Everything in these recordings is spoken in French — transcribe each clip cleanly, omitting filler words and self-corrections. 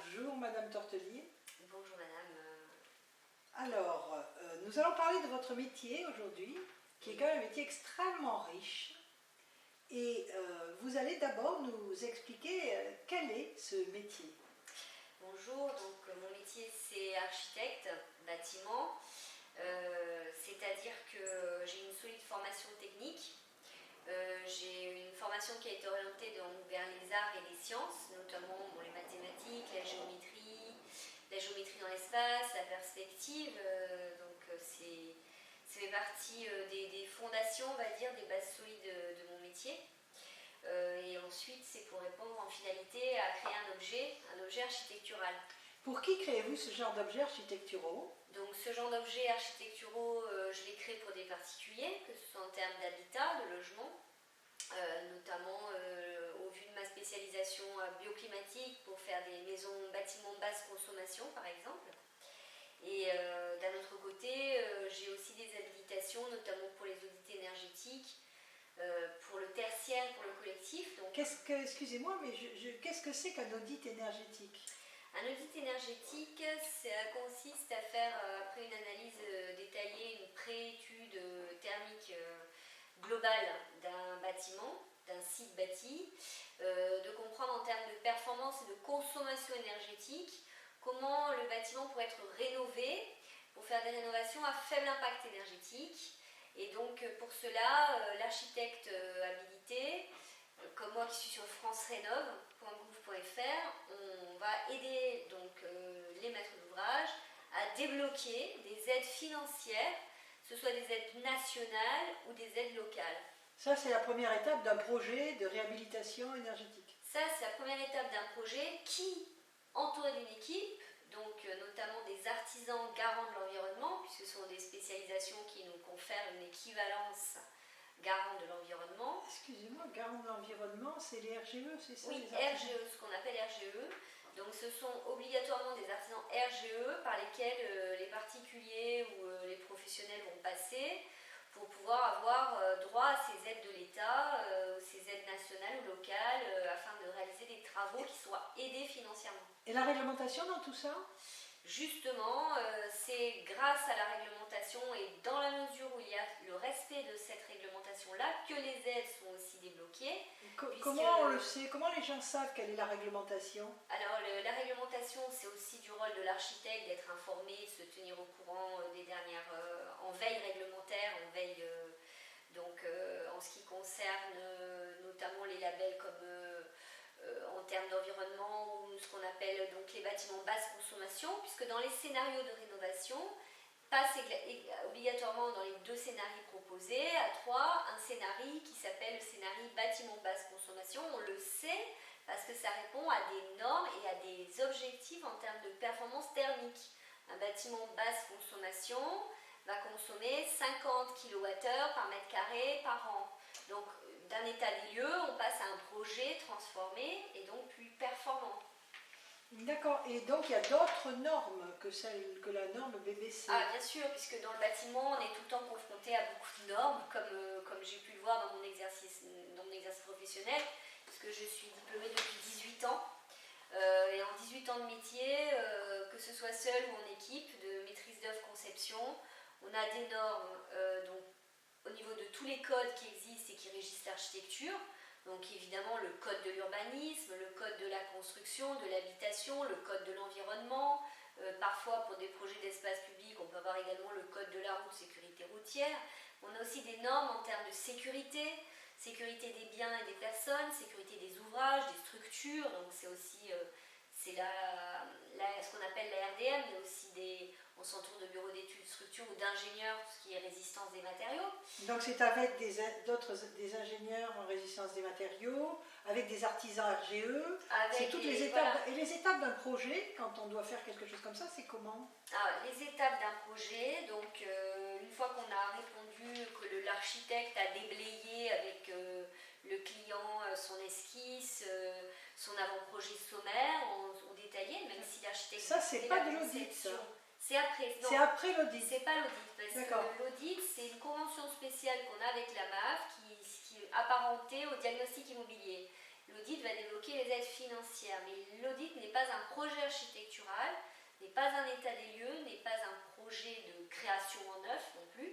Bonjour Madame Tortelier. Bonjour Madame. Alors, nous allons parler de votre métier aujourd'hui, qui est quand même un métier extrêmement riche. Et vous allez d'abord nous expliquer quel est ce métier. Bonjour, donc mon métier c'est architecte bâtiment, c'est-à-dire que j'ai une solide formation technique. J'ai une formation qui a été orientée donc, vers les arts et les sciences, notamment les mathématiques, la géométrie dans l'espace, la perspective. Ça fait partie des fondations, on va dire, des bases solides de mon métier. Et ensuite, c'est pour répondre en finalité à créer un objet architectural. Pour qui créez-vous ce genre d'objets architecturaux? Donc ce genre d'objets architecturaux, je les crée pour des particuliers, que ce soit en termes d'habitat, de logement, notamment au vu de ma spécialisation bioclimatique pour faire des maisons, bâtiments basse consommation par exemple. Et d'un autre côté, j'ai aussi des habilitations, notamment pour les audits énergétiques, pour le tertiaire, pour le collectif. Donc, excusez-moi, mais qu'est-ce que c'est qu'un audit énergétique? Un audit énergétique, ça consiste à faire, après une analyse détaillée, une pré-étude thermique globale d'un bâtiment, d'un site bâti, de comprendre en termes de performance et de consommation énergétique comment le bâtiment pourrait être rénové pour faire des rénovations à faible impact énergétique. Et donc pour cela, l'architecte habilité, comme moi qui suis sur francerénov.gouv.fr, on va aider donc, les maîtres d'ouvrage à débloquer des aides financières, que ce soit des aides nationales ou des aides locales. Ça, c'est la première étape d'un projet de réhabilitation énergétique. Ça, c'est la première étape d'un projet qui, entouré d'une équipe, donc notamment des artisans garants de l'environnement, puisque ce sont des spécialisations qui nous confèrent une équivalence garant de l'environnement. Excusez-moi, garant de l'environnement, c'est les RGE, c'est ça? Oui, RGE, ce qu'on appelle RGE. Donc ce sont obligatoirement des artisans RGE par lesquels les particuliers ou les professionnels vont passer pour pouvoir avoir droit à ces aides de l'État, ces aides nationales ou locales, afin de réaliser des travaux qui soient aidés financièrement. Et la réglementation dans tout ça? Justement, c'est grâce à la réglementation et dans la mesure où il y a le respect de cette réglementation-là que les aides sont aussi débloquées. Comment on le sait? Comment les gens savent quelle est la réglementation? Alors, la réglementation, c'est aussi du rôle de l'architecte d'être informé, se tenir au courant des dernières... en veille réglementaire, en veille... en ce qui concerne notamment les labels comme... en termes d'environnement ou ce qu'on appelle donc les bâtiments basse consommation, puisque dans les scénarios de rénovation, passe obligatoirement dans les 2 scénarios proposés, à 3, un scénario qui s'appelle le scénario bâtiment basse consommation. On le sait parce que ça répond à des normes et à des objectifs en termes de performance thermique. Un bâtiment basse consommation va consommer 50 kWh par mètre carré par an. Donc, d'un état des lieux, on passe à un projet transformé et donc plus performant. D'accord, et donc il y a d'autres normes que la norme BBC. Ah bien sûr, puisque dans le bâtiment, on est tout le temps confronté à beaucoup de normes, comme j'ai pu le voir dans mon exercice professionnel, puisque je suis diplômée depuis 18 ans. Et en 18 ans de métier, que ce soit seul ou en équipe, de maîtrise d'œuvre conception, on a des normes donc, au niveau de tous les codes qui existent et qui régissent l'architecture. Donc évidemment le code de l'urbanisme, le code de la construction, de l'habitation, le code de l'environnement. Parfois pour des projets d'espace public, on peut avoir également le code de la route, sécurité routière. On a aussi des normes en termes de sécurité, sécurité des biens et des personnes, sécurité des ouvrages, des structures. Donc c'est aussi ce qu'on appelle la RDM, mais aussi on s'entoure de bureaux d'études structures ou d'ingénieurs, tout ce qui est résistance des matériaux. Donc c'est avec des ingénieurs en résistance des matériaux, avec des artisans RGE, c'est toutes les étapes. Voilà. Et les étapes d'un projet, quand on doit faire quelque chose comme ça, c'est comment? Les étapes d'un projet, donc une fois qu'on a répondu, que l'architecte a déblayé avec le client son esquisse, son avant-projet sommaire, on détaillait, même si l'architecte... Ça, c'est pas de l'audit, ça. C'est après. C'est après l'audit. C'est pas l'audit, parce que l'audit, c'est une convention spéciale qu'on a avec la MAF qui est apparentée au diagnostic immobilier. L'audit va débloquer les aides financières, mais l'audit n'est pas un projet architectural pas un état des lieux, n'est pas un projet de création en neuf non plus.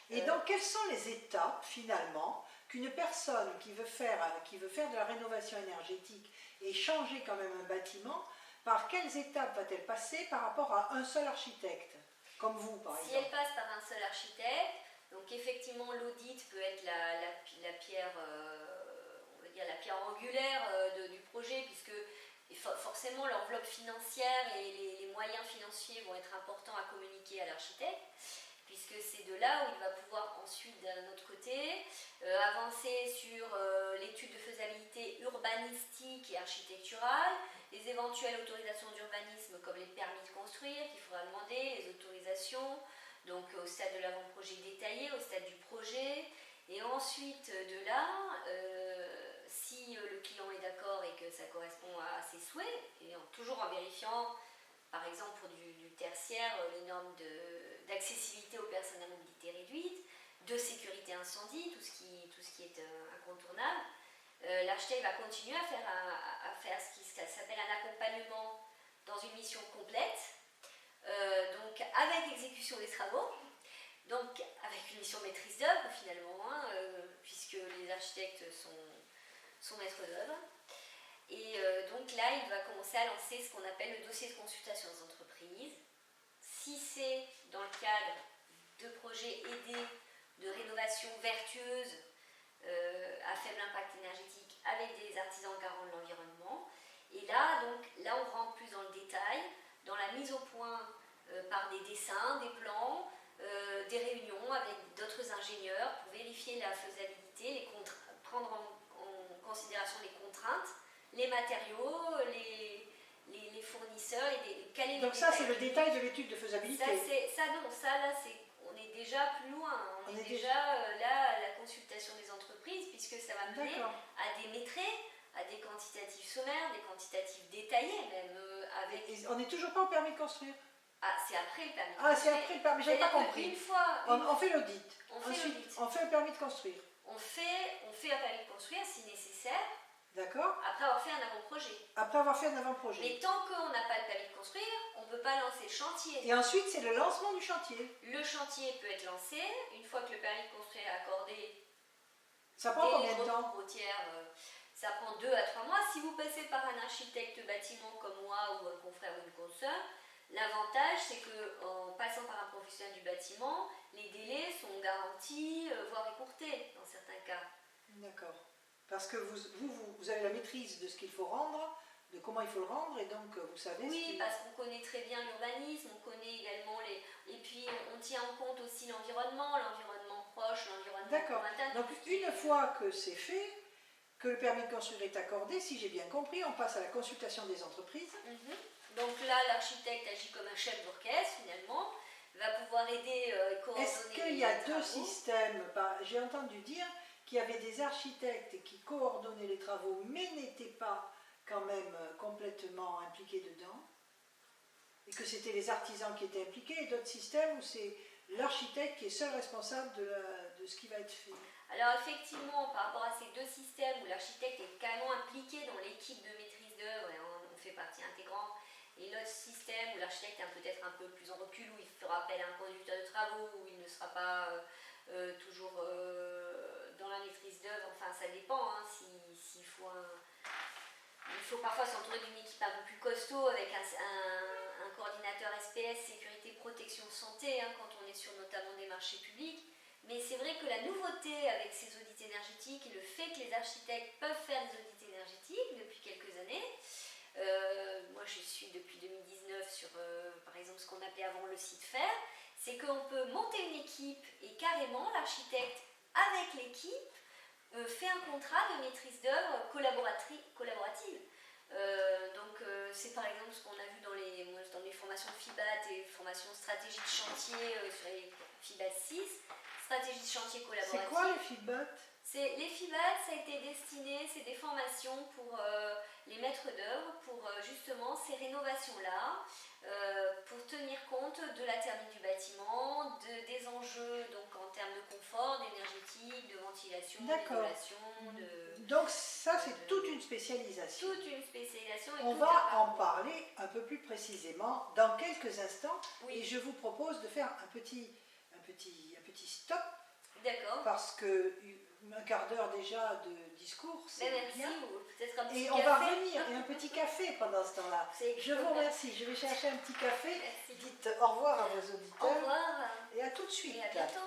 Et donc, quelles sont les étapes, finalement, qu'une personne qui veut faire de la rénovation énergétique et changer quand même un bâtiment, par quelles étapes va-t-elle passer par rapport à un seul architecte, comme vous, par Si exemple? elle passe par un seul architecte, donc effectivement l'audit peut être la pierre, on va dire la pierre angulaire du projet, puisque forcément l'enveloppe financière et les moyens financiers vont être importants à communiquer à l'architecte, puisque c'est de là où il va pouvoir ensuite, d'un autre côté, avancer sur l'étude de faisabilité urbanistique et architecturale, les éventuelles autorisations d'urbanisme comme les permis de construire qu'il faudra demander, les autorisations, donc au stade de l'avant-projet détaillé, au stade du projet, et ensuite de là, si le client est d'accord et que ça correspond à ses souhaits, et toujours en vérifiant, par exemple pour du tertiaire, les normes d'accessibilité aux personnes à mobilité réduite, de sécurité incendie, tout ce qui est incontournable, l'architecte va continuer à faire ce qui s'appelle un accompagnement dans une mission complète, donc avec exécution des travaux, donc avec une mission maîtrise d'œuvre finalement, puisque les architectes sont maîtres d'œuvre. Et donc là, il va commencer à lancer ce qu'on appelle le dossier de consultation des entreprises. Si c'est dans le cadre de projets aidés de rénovation vertueuse à faible impact énergétique avec des artisans garants de l'environnement. Et là, on rentre plus dans le détail, dans la mise au point par des dessins, des plans, des réunions avec d'autres ingénieurs pour vérifier la faisabilité, prendre en considération les contraintes, les matériaux, les fournisseurs et caler les Donc ça, c'est le détail de l'étude de faisabilité. On est déjà plus loin. On est déjà là à la consultation des entreprises, puisque ça va mener à des métrés, à des quantitatifs sommaires, des quantitatifs détaillés même. Et on n'est toujours pas au permis de construire. Ah, c'est après le permis de construire. Ah, construire. c'est après le permis, j'avais pas compris. On fait l'audit. Ensuite, on fait le permis de construire. On fait un permis de construire si nécessaire. D'accord. Après avoir fait un avant-projet. Après avoir fait un avant-projet. Mais tant qu'on n'a pas le permis de construire, on ne peut pas lancer le chantier. Et ensuite, c'est le lancement du chantier. Le chantier peut être lancé une fois que le permis de construire est accordé. Ça prend combien de temps? Ça prend 2 à 3 mois. Si vous passez par un architecte bâtiment comme moi ou un confrère ou une consoeur, l'avantage c'est qu'en passant par un professionnel du bâtiment, les délais sont garantis, voire écourtés dans certains cas. D'accord. Parce que vous avez la maîtrise de ce qu'il faut rendre, de comment il faut le rendre, et donc vous savez... Oui, parce qu'on connaît très bien l'urbanisme, on connaît également et puis on tient en compte aussi l'environnement proche, l'environnement lointain. Donc une fois que c'est fait, que le permis de construire est accordé, si j'ai bien compris, on passe à la consultation des entreprises. Donc là, l'architecte agit comme un chef d'orchestre finalement, va pouvoir aider et coordonner. Est-ce qu'il y a deux systèmes? J'ai entendu dire qu'il y avait des architectes qui coordonnaient les travaux, mais n'étaient pas quand même complètement impliqués dedans, et que c'était les artisans qui étaient impliqués, et d'autres systèmes où c'est l'architecte qui est seul responsable de ce qui va être fait. Alors effectivement, par rapport à ces deux systèmes où l'architecte est carrément impliqué dans l'équipe de maîtrise d'œuvre, et on fait partie intégrante, et l'autre système où l'architecte est peut-être un peu plus en recul, où il fera appel à un conducteur de travaux, où il ne sera pas toujours dans la maîtrise d'œuvre, enfin ça dépend, s'il faut il faut parfois s'entourer d'une équipe un peu plus costaud avec un coordinateur SPS, sécurité, protection, santé, quand on est sur notamment des marchés publics. Mais c'est vrai que la nouveauté avec ces audits énergétiques et le fait que les architectes peuvent faire des audits énergétiques depuis quelques années, moi je suis depuis 2019 sur par exemple ce qu'on appelait avant le site fer, c'est qu'on peut monter une équipe et carrément l'architecte avec l'équipe fait un contrat de maîtrise d'œuvre collaborative. C'est par exemple ce qu'on a vu dans les formations FIBAT et formations stratégie de chantier sur les FIBAT 6, stratégie de chantier collaborative. C'est quoi les FIBAT? Les FIBAT, ça a été destiné, c'est des formations pour les maîtres d'œuvre, pour justement ces rénovations-là, pour tenir compte de la thermique du bâtiment, des enjeux donc en termes de confort, d'énergétique, de ventilation, d'isolation. Donc ça, c'est toute une spécialisation. Toute une spécialisation. On va en parler un peu plus précisément. précisément dans quelques instants. Oui. Et je vous propose de faire un petit stop, D'accord. parce que un quart d'heure déjà de discours, c'est Même bien. si, peut-être un petit Et café. on va revenir, et un petit café pendant ce temps-là. C'est Je vous remercie, je vais chercher un petit café. Merci. Dites au revoir à vos Au auditeurs revoir et à tout de suite. et à bientôt.